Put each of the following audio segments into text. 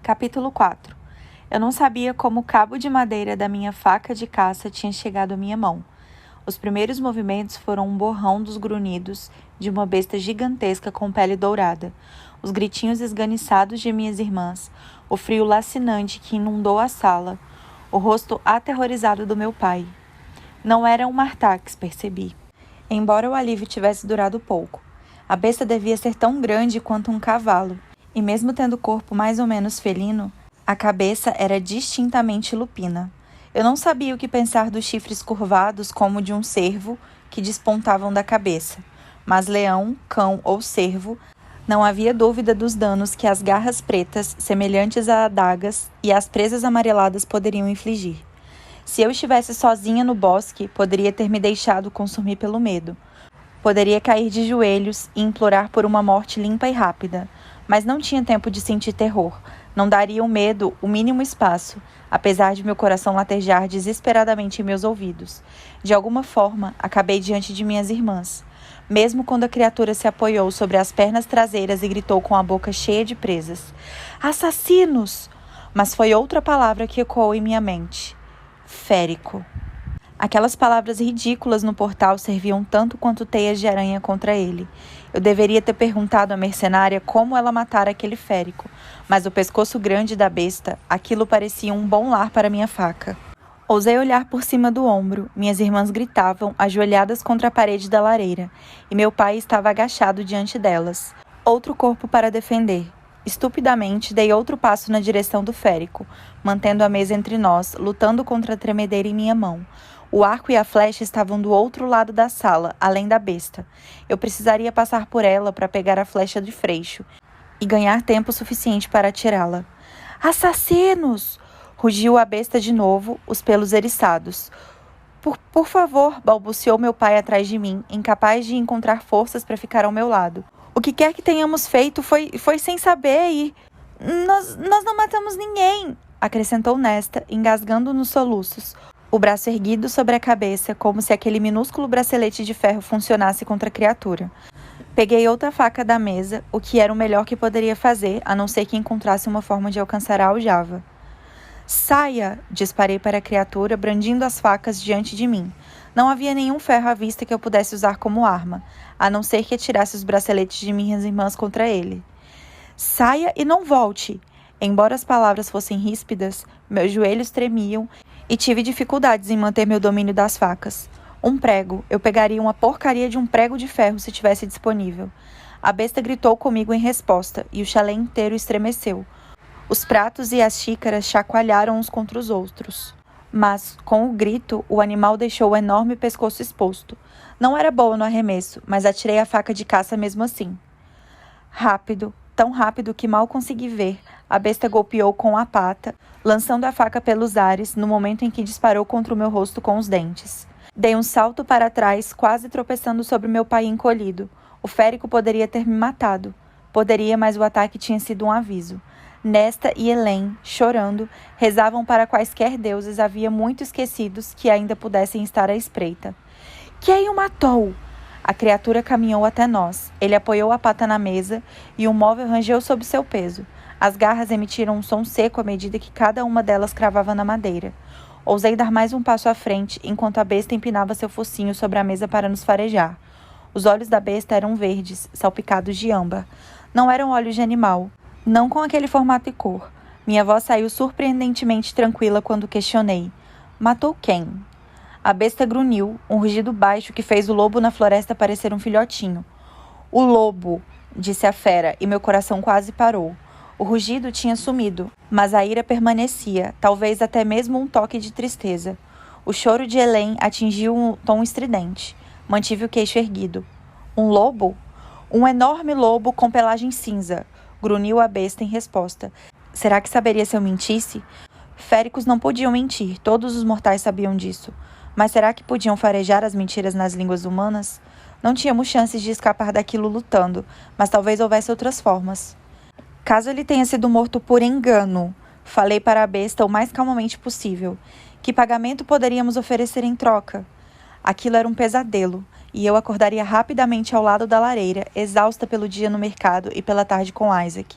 Capítulo 4. Eu não sabia como o cabo de madeira da minha faca de caça tinha chegado à minha mão. Os primeiros movimentos foram um borrão dos grunhidos de uma besta gigantesca com pele dourada, os gritinhos esganiçados de minhas irmãs, o frio lacinante que inundou a sala, o rosto aterrorizado do meu pai. Não era um Martax, percebi. Embora o alívio tivesse durado pouco, a besta devia ser tão grande quanto um cavalo, e mesmo tendo o corpo mais ou menos felino, a cabeça era distintamente lupina. Eu não sabia o que pensar dos chifres curvados como de um cervo que despontavam da cabeça, mas leão, cão ou cervo, não havia dúvida dos danos que as garras pretas, semelhantes a adagas, e as presas amareladas poderiam infligir. Se eu estivesse sozinha no bosque, poderia ter me deixado consumir pelo medo. Poderia cair de joelhos e implorar por uma morte limpa e rápida, mas não tinha tempo de sentir terror. Não daria o medo o mínimo espaço, apesar de meu coração latejar desesperadamente em meus ouvidos. De alguma forma, acabei diante de minhas irmãs. Mesmo quando a criatura se apoiou sobre as pernas traseiras e gritou com a boca cheia de presas: "Assassinos!" Mas foi outra palavra que ecoou em minha mente: férico. Aquelas palavras ridículas no portal serviam tanto quanto teias de aranha contra ele. Eu deveria ter perguntado à mercenária como ela matara aquele férico, mas o pescoço grande da besta, aquilo parecia um bom lar para minha faca. Ousei olhar por cima do ombro. Minhas irmãs gritavam, ajoelhadas contra a parede da lareira, e meu pai estava agachado diante delas. Outro corpo para defender. Estupidamente, dei outro passo na direção do férico, mantendo a mesa entre nós, lutando contra a tremedeira em minha mão. O arco e a flecha estavam do outro lado da sala, além da besta. Eu precisaria passar por ela para pegar a flecha de freixo e ganhar tempo suficiente para atirá-la. "Assassinos!" Rugiu a besta de novo, os pelos eriçados. Por favor, balbuciou meu pai atrás de mim, incapaz de encontrar forças para ficar ao meu lado. "O que quer que tenhamos feito foi sem saber e... Nós não matamos ninguém!" acrescentou Nesta, engasgando nos soluços, o braço erguido sobre a cabeça, como se aquele minúsculo bracelete de ferro funcionasse contra a criatura. Peguei outra faca da mesa, o que era o melhor que poderia fazer, a não ser que encontrasse uma forma de alcançar a aljava. "Saia!" disparei para a criatura, brandindo as facas diante de mim. Não havia nenhum ferro à vista que eu pudesse usar como arma, a não ser que atirasse os braceletes de minhas irmãs contra ele. "Saia e não volte!" Embora as palavras fossem ríspidas, meus joelhos tremiam e tive dificuldades em manter meu domínio das facas. Um prego. Eu pegaria uma porcaria de um prego de ferro se tivesse disponível. A besta gritou comigo em resposta, e o chalé inteiro estremeceu. Os pratos e as xícaras chacoalharam uns contra os outros. Mas, com o grito, o animal deixou o enorme pescoço exposto. Não era boa no arremesso, mas atirei a faca de caça mesmo assim. Rápido, tão rápido que mal consegui ver, a besta golpeou com a pata, lançando a faca pelos ares no momento em que disparou contra o meu rosto com os dentes. Dei um salto para trás, quase tropeçando sobre meu pai encolhido. O férico poderia ter me matado. Poderia, mas o ataque tinha sido um aviso. Nesta e Helen, chorando, rezavam para quaisquer deuses havia muito esquecidos que ainda pudessem estar à espreita. "Quem o matou?" A criatura caminhou até nós. Ele apoiou a pata na mesa e o móvel rangeu sob seu peso. As garras emitiram um som seco à medida que cada uma delas cravava na madeira. Ousei dar mais um passo à frente, enquanto a besta empinava seu focinho sobre a mesa para nos farejar. Os olhos da besta eram verdes, salpicados de âmbar. Não eram olhos de animal, não com aquele formato e cor. Minha voz saiu surpreendentemente tranquila quando questionei: "Matou quem?" A besta grunhiu, um rugido baixo que fez o lobo na floresta parecer um filhotinho. "O lobo!" disse a fera, e meu coração quase parou. O rugido tinha sumido, mas a ira permanecia, talvez até mesmo um toque de tristeza. O choro de Helen atingiu um tom estridente. Mantive o queixo erguido. "Um lobo?" "Um enorme lobo com pelagem cinza", grunhiu a besta em resposta. Será que saberia se eu mentisse? Féricos não podiam mentir, todos os mortais sabiam disso. Mas será que podiam farejar as mentiras nas línguas humanas? Não tínhamos chances de escapar daquilo lutando, mas talvez houvesse outras formas. "Caso ele tenha sido morto por engano", falei para a besta o mais calmamente possível. "Que pagamento poderíamos oferecer em troca?" Aquilo era um pesadelo, e eu acordaria rapidamente ao lado da lareira, exausta pelo dia no mercado e pela tarde com Isaac.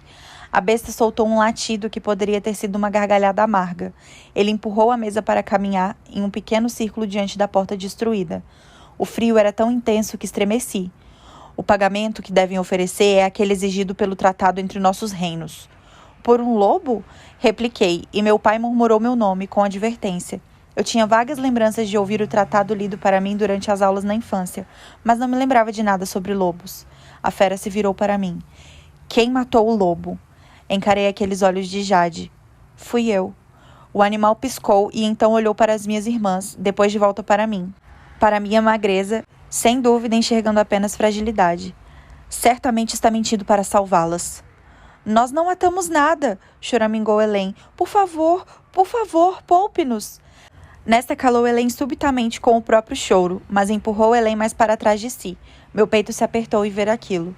A besta soltou um latido que poderia ter sido uma gargalhada amarga. Ele empurrou a mesa para caminhar em um pequeno círculo diante da porta destruída. O frio era tão intenso que estremeci. O pagamento que devem oferecer é aquele exigido pelo tratado entre nossos reinos. Por um lobo? Repliquei, e meu pai murmurou meu nome com advertência. Eu tinha vagas lembranças de ouvir o tratado lido para mim durante as aulas na infância, mas não me lembrava de nada sobre lobos. A fera se virou para mim. Quem matou o lobo? Encarei aqueles olhos de Jade. Fui eu. O animal piscou e então olhou para as minhas irmãs, depois de volta para mim. Para minha magreza, sem dúvida enxergando apenas fragilidade. Certamente está mentindo para salvá-las. Nós não matamos nada, choramingou Helen. Por favor, poupe-nos. Nesta calou Helen subitamente com o próprio choro, mas empurrou Helen mais para trás de si. Meu peito se apertou em ver aquilo.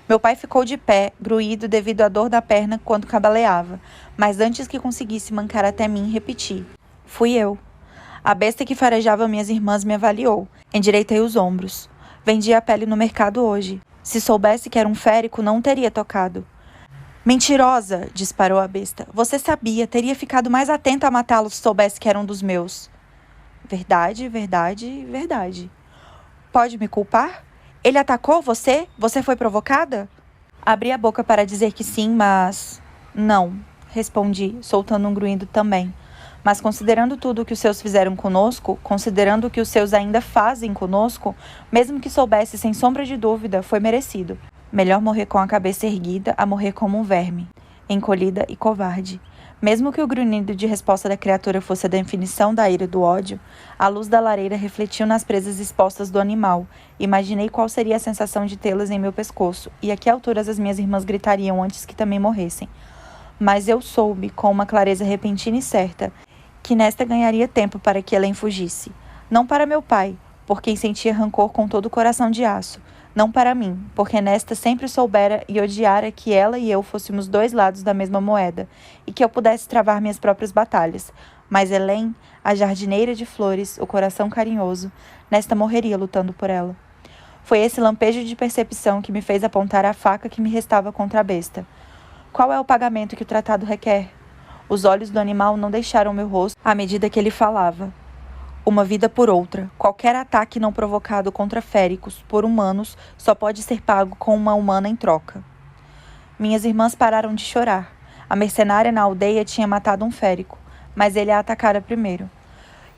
Meu pai ficou de pé, gruído devido à dor da perna quando cambaleava, mas antes que conseguisse mancar até mim, repeti. Fui eu. A besta que farejava minhas irmãs me avaliou. Endireitei os ombros. Vendi a pele no mercado hoje. Se soubesse que era um férico, não teria tocado. Mentirosa, disparou a besta. Você sabia, teria ficado mais atenta a matá-lo se soubesse que era um dos meus. Verdade. Pode me culpar? Ele atacou você? Você foi provocada? Abri a boca para dizer que sim, mas... Não, respondi, soltando um grunhido também. Mas considerando tudo o que os seus fizeram conosco, considerando o que os seus ainda fazem conosco, mesmo que soubesse sem sombra de dúvida, foi merecido. Melhor morrer com a cabeça erguida a morrer como um verme, encolhida e covarde. Mesmo que o grunhido de resposta da criatura fosse a definição da ira e do ódio, a luz da lareira refletiu nas presas expostas do animal. Imaginei qual seria a sensação de tê-las em meu pescoço, e a que alturas as minhas irmãs gritariam antes que também morressem. Mas eu soube, com uma clareza repentina e certa, que nesta ganharia tempo para que Helen fugisse. Não para meu pai, por quem sentia rancor com todo o coração de aço. Não para mim, porque nesta sempre soubera e odiara que ela e eu fôssemos dois lados da mesma moeda, e que eu pudesse travar minhas próprias batalhas. Mas Helen, a jardineira de flores, o coração carinhoso, nesta morreria lutando por ela. Foi esse lampejo de percepção que me fez apontar a faca que me restava contra a besta. Qual é o pagamento que o tratado requer? Os olhos do animal não deixaram meu rosto à medida que ele falava. Uma vida por outra. Qualquer ataque não provocado contra féricos por humanos só pode ser pago com uma humana em troca. Minhas irmãs pararam de chorar. A mercenária na aldeia tinha matado um férico, mas ele a atacara primeiro.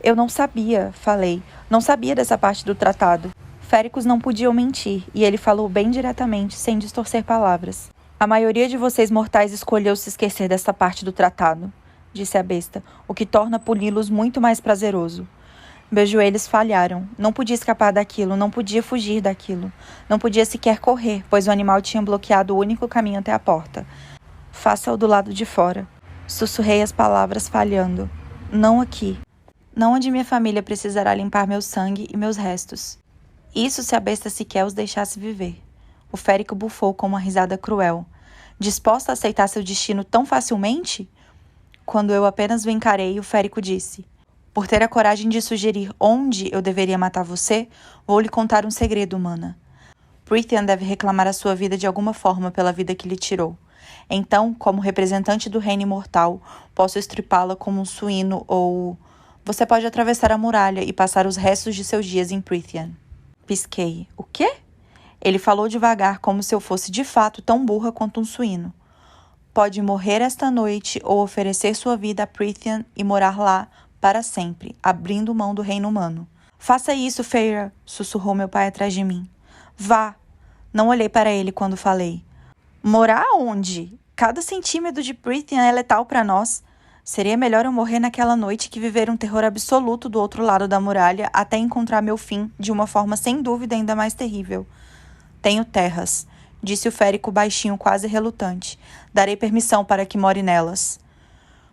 Eu não sabia, falei. Não sabia dessa parte do tratado. Féricos não podiam mentir, e ele falou bem diretamente, sem distorcer palavras. A maioria de vocês mortais escolheu se esquecer dessa parte do tratado, disse a besta, o que torna puni-los muito mais prazeroso. Meus joelhos falharam. Não podia escapar daquilo, não podia fugir daquilo. Não podia sequer correr, pois o animal tinha bloqueado o único caminho até a porta. Faça-o do lado de fora. Sussurrei as palavras falhando. Não aqui. Não onde minha família precisará limpar meu sangue e meus restos. Isso se a besta sequer os deixasse viver. O férico bufou com uma risada cruel. Disposta a aceitar seu destino tão facilmente? Quando eu apenas o encarei, o férico disse... Por ter a coragem de sugerir onde eu deveria matar você, vou lhe contar um segredo, humana. Prythian deve reclamar a sua vida de alguma forma pela vida que lhe tirou. Então, como representante do reino imortal, posso estripá-la como um suíno ou... Você pode atravessar a muralha e passar os restos de seus dias em Prythian. Pisquei. O quê? Ele falou devagar, como se eu fosse de fato tão burra quanto um suíno. Pode morrer esta noite ou oferecer sua vida a Prythian e morar lá para sempre, abrindo mão do reino humano. Faça isso, Feyre, sussurrou meu pai atrás de mim. Vá. Não olhei para ele quando falei. Morar onde? Cada centímetro de Prythian é letal para nós. Seria melhor eu morrer naquela noite que viver um terror absoluto do outro lado da muralha até encontrar meu fim de uma forma sem dúvida ainda mais terrível. Tenho terras, disse o férico baixinho, quase relutante. Darei permissão para que more nelas.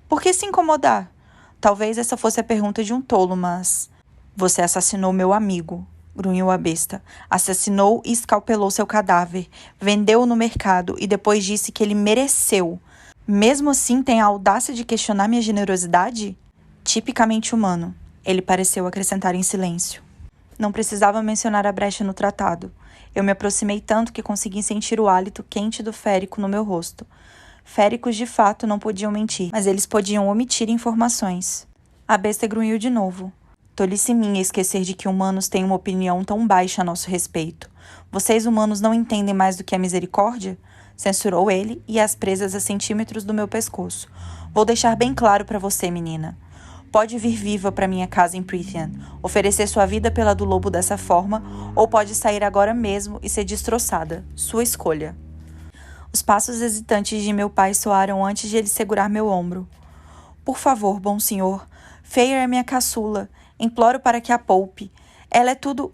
Por que se incomodar? Talvez essa fosse a pergunta de um tolo, mas... Você assassinou meu amigo, grunhiu a besta. Assassinou e escalpelou seu cadáver. Vendeu-o no mercado e depois disse que ele mereceu. Mesmo assim, tem a audácia de questionar minha generosidade? Tipicamente humano, ele pareceu acrescentar em silêncio. Não precisava mencionar a brecha no tratado. Eu me aproximei tanto que consegui sentir o hálito quente do férico no meu rosto. Féricos de fato não podiam mentir, mas eles podiam omitir informações. A besta grunhiu de novo. Tolice minha esquecer de que humanos têm uma opinião tão baixa a nosso respeito. Vocês humanos não entendem mais do que a misericórdia? Censurou ele e as presas a centímetros do meu pescoço. Vou deixar bem claro para você, menina. Pode vir viva para minha casa em Prythian, oferecer sua vida pela do lobo dessa forma, ou pode sair agora mesmo e ser destroçada. Sua escolha. Os passos hesitantes de meu pai soaram antes de ele segurar meu ombro. Por favor, bom senhor. Feyre é minha caçula. Imploro para que a poupe. Ela é tudo...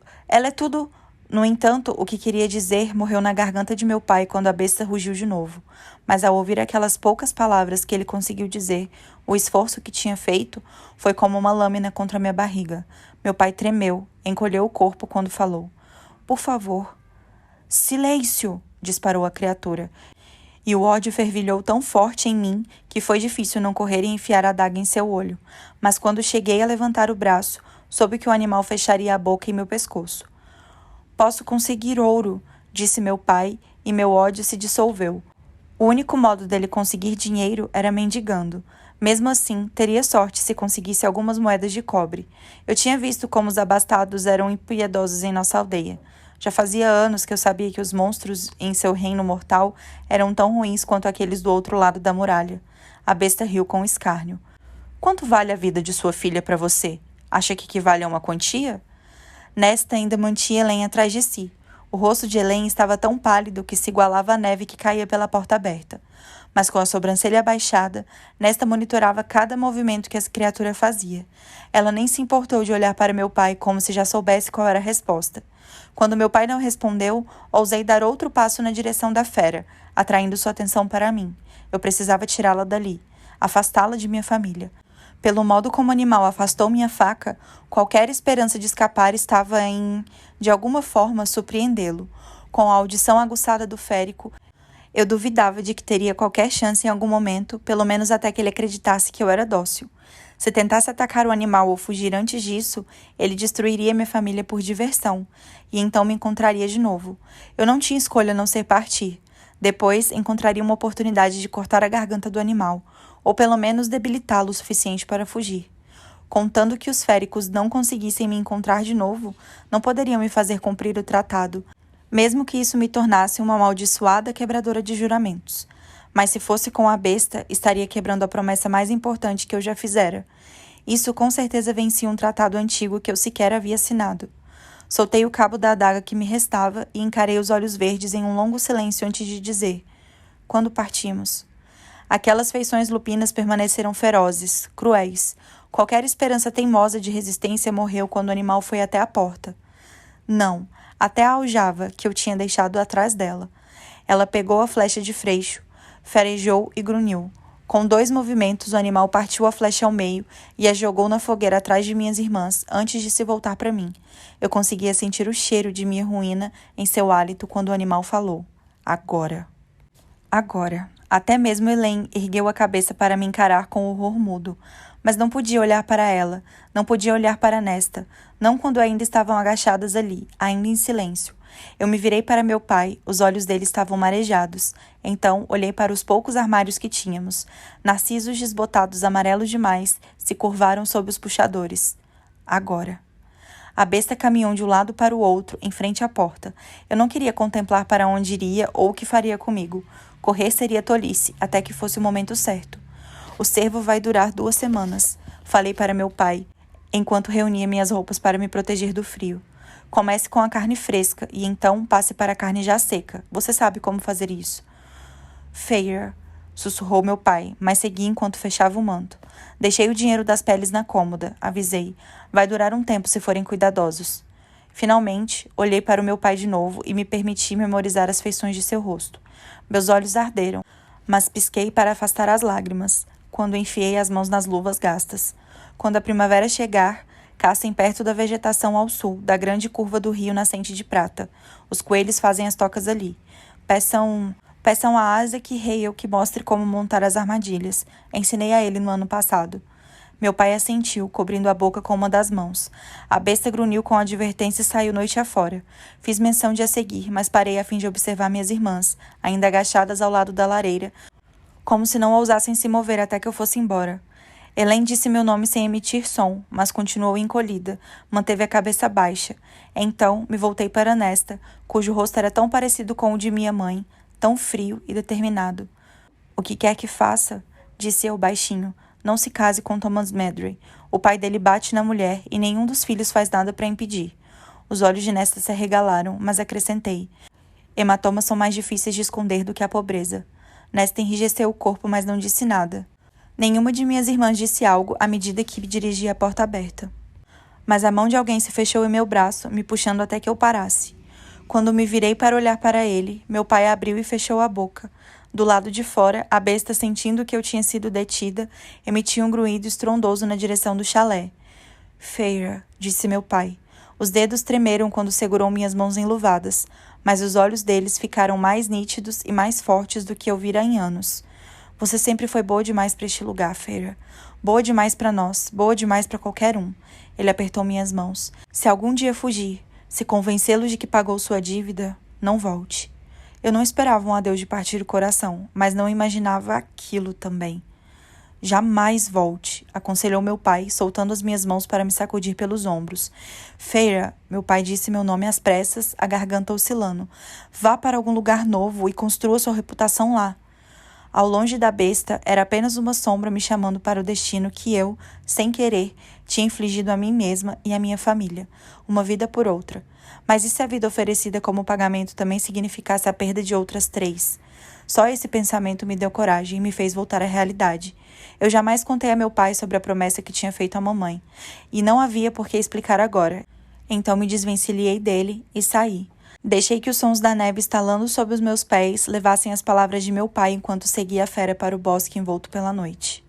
No entanto, o que queria dizer morreu na garganta de meu pai quando a besta rugiu de novo. Mas ao ouvir aquelas poucas palavras que ele conseguiu dizer, o esforço que tinha feito foi como uma lâmina contra minha barriga. Meu pai tremeu, encolheu o corpo quando falou. Por favor. Silêncio! Disparou a criatura. E o ódio fervilhou tão forte em mim que foi difícil não correr e enfiar a adaga em seu olho. Mas quando cheguei a levantar o braço, soube que o animal fecharia a boca em meu pescoço. Posso conseguir ouro, disse meu pai, e meu ódio se dissolveu. O único modo dele conseguir dinheiro era mendigando. Mesmo assim, teria sorte se conseguisse algumas moedas de cobre. Eu tinha visto como os abastados eram impiedosos em nossa aldeia. Já fazia anos que eu sabia que os monstros em seu reino mortal eram tão ruins quanto aqueles do outro lado da muralha. A besta riu com escárnio. Quanto vale a vida de sua filha para você? Acha que equivale a uma quantia? Nesta ainda mantinha Helen atrás de si. O rosto de Helen estava tão pálido que se igualava à neve que caía pela porta aberta. Mas com a sobrancelha abaixada, Nesta monitorava cada movimento que a criatura fazia. Ela nem se importou de olhar para meu pai como se já soubesse qual era a resposta. Quando meu pai não respondeu, ousei dar outro passo na direção da fera, atraindo sua atenção para mim. Eu precisava tirá-la dali, afastá-la de minha família. Pelo modo como o animal afastou minha faca, qualquer esperança de escapar estava em, de alguma forma, surpreendê-lo. Com a audição aguçada do férico, eu duvidava de que teria qualquer chance em algum momento, pelo menos até que ele acreditasse que eu era dócil. Se tentasse atacar o animal ou fugir antes disso, ele destruiria minha família por diversão, e então me encontraria de novo. Eu não tinha escolha a não ser partir. Depois, encontraria uma oportunidade de cortar a garganta do animal, ou pelo menos debilitá-lo o suficiente para fugir. Contando que os féricos não conseguissem me encontrar de novo, não poderiam me fazer cumprir o tratado, mesmo que isso me tornasse uma amaldiçoada quebradora de juramentos. Mas se fosse com a besta, estaria quebrando a promessa mais importante que eu já fizera. Isso com certeza vencia um tratado antigo que eu sequer havia assinado. Soltei o cabo da adaga que me restava e encarei os olhos verdes em um longo silêncio antes de dizer: quando partimos? Aquelas feições lupinas permaneceram ferozes, cruéis. Qualquer esperança teimosa de resistência morreu quando o animal foi até a porta. Não, até a aljava que eu tinha deixado atrás dela. Ela pegou a flecha de freixo, farejou e grunhiu. Com 2 movimentos, o animal partiu a flecha ao meio e a jogou na fogueira atrás de minhas irmãs, antes de se voltar para mim. Eu conseguia sentir o cheiro de minha ruína em seu hálito quando o animal falou. Agora. Agora. Até mesmo Helen ergueu a cabeça para me encarar com horror mudo. Mas não podia olhar para ela, não podia olhar para Nesta, não quando ainda estavam agachadas ali, ainda em silêncio. Eu me virei para meu pai, os olhos dele estavam marejados. Então, olhei para os poucos armários que tínhamos. Narcisos desbotados amarelos demais se curvaram sob os puxadores. Agora. A besta caminhou de um lado para o outro, em frente à porta. Eu não queria contemplar para onde iria ou o que faria comigo. Correr seria tolice, até que fosse o momento certo. O cervo vai durar 2 semanas, falei para meu pai, enquanto reunia minhas roupas para me proteger do frio. Comece com a carne fresca e então passe para a carne já seca. Você sabe como fazer isso. Feyre, sussurrou meu pai, mas segui enquanto fechava o manto. Deixei o dinheiro das peles na cômoda, avisei. Vai durar um tempo se forem cuidadosos. Finalmente, olhei para o meu pai de novo e me permiti memorizar as feições de seu rosto. Meus olhos arderam, mas pisquei para afastar as lágrimas, quando enfiei as mãos nas luvas gastas. Quando a primavera chegar, caçem perto da vegetação ao sul, da grande curva do rio nascente de prata. Os coelhos fazem as tocas ali. Peçam a Isaac Hale que mostre como montar as armadilhas. Ensinei a ele no ano passado. Meu pai assentiu, cobrindo a boca com uma das mãos. A besta grunhiu com advertência e saiu noite afora. Fiz menção de a seguir, mas parei a fim de observar minhas irmãs, ainda agachadas ao lado da lareira, como se não ousassem se mover até que eu fosse embora. Elaine disse meu nome sem emitir som, mas continuou encolhida, manteve a cabeça baixa. Então, me voltei para Nesta, cujo rosto era tão parecido com o de minha mãe, tão frio e determinado. O que quer que faça, disse eu baixinho, não se case com Thomas Medray. O pai dele bate na mulher e nenhum dos filhos faz nada para impedir. Os olhos de Nesta se arregalaram, mas acrescentei. Hematomas são mais difíceis de esconder do que a pobreza. Nesta enrijeceu o corpo, mas não disse nada. Nenhuma de minhas irmãs disse algo à medida que me dirigia à porta aberta. Mas a mão de alguém se fechou em meu braço, me puxando até que eu parasse. Quando me virei para olhar para ele, meu pai abriu e fechou a boca. Do lado de fora, a besta, sentindo que eu tinha sido detida, emitia um grunhido estrondoso na direção do chalé. Feira, disse meu pai. Os dedos tremeram quando segurou minhas mãos enluvadas, mas os olhos deles ficaram mais nítidos e mais fortes do que eu vira em anos. Você sempre foi boa demais para este lugar, Feira. Boa demais para nós, boa demais para qualquer um. Ele apertou minhas mãos. Se algum dia fugir, se convencê-lo de que pagou sua dívida, não volte. Eu não esperava um adeus de partir o coração, mas não imaginava aquilo também. Jamais volte, aconselhou meu pai, soltando as minhas mãos para me sacudir pelos ombros. Feira, meu pai disse meu nome às pressas, a garganta oscilando. Vá para algum lugar novo e construa sua reputação lá. Ao longe da besta, era apenas uma sombra me chamando para o destino que eu, sem querer, tinha infligido a mim mesma e à minha família. Uma vida por outra. Mas e se a vida oferecida como pagamento também significasse a perda de outras 3? Só esse pensamento me deu coragem e me fez voltar à realidade. Eu jamais contei a meu pai sobre a promessa que tinha feito à mamãe. E não havia por que explicar agora. Então me desvencilhei dele e saí. Deixei que os sons da neve estalando sob os meus pés levassem as palavras de meu pai enquanto seguia a fera para o bosque envolto pela noite.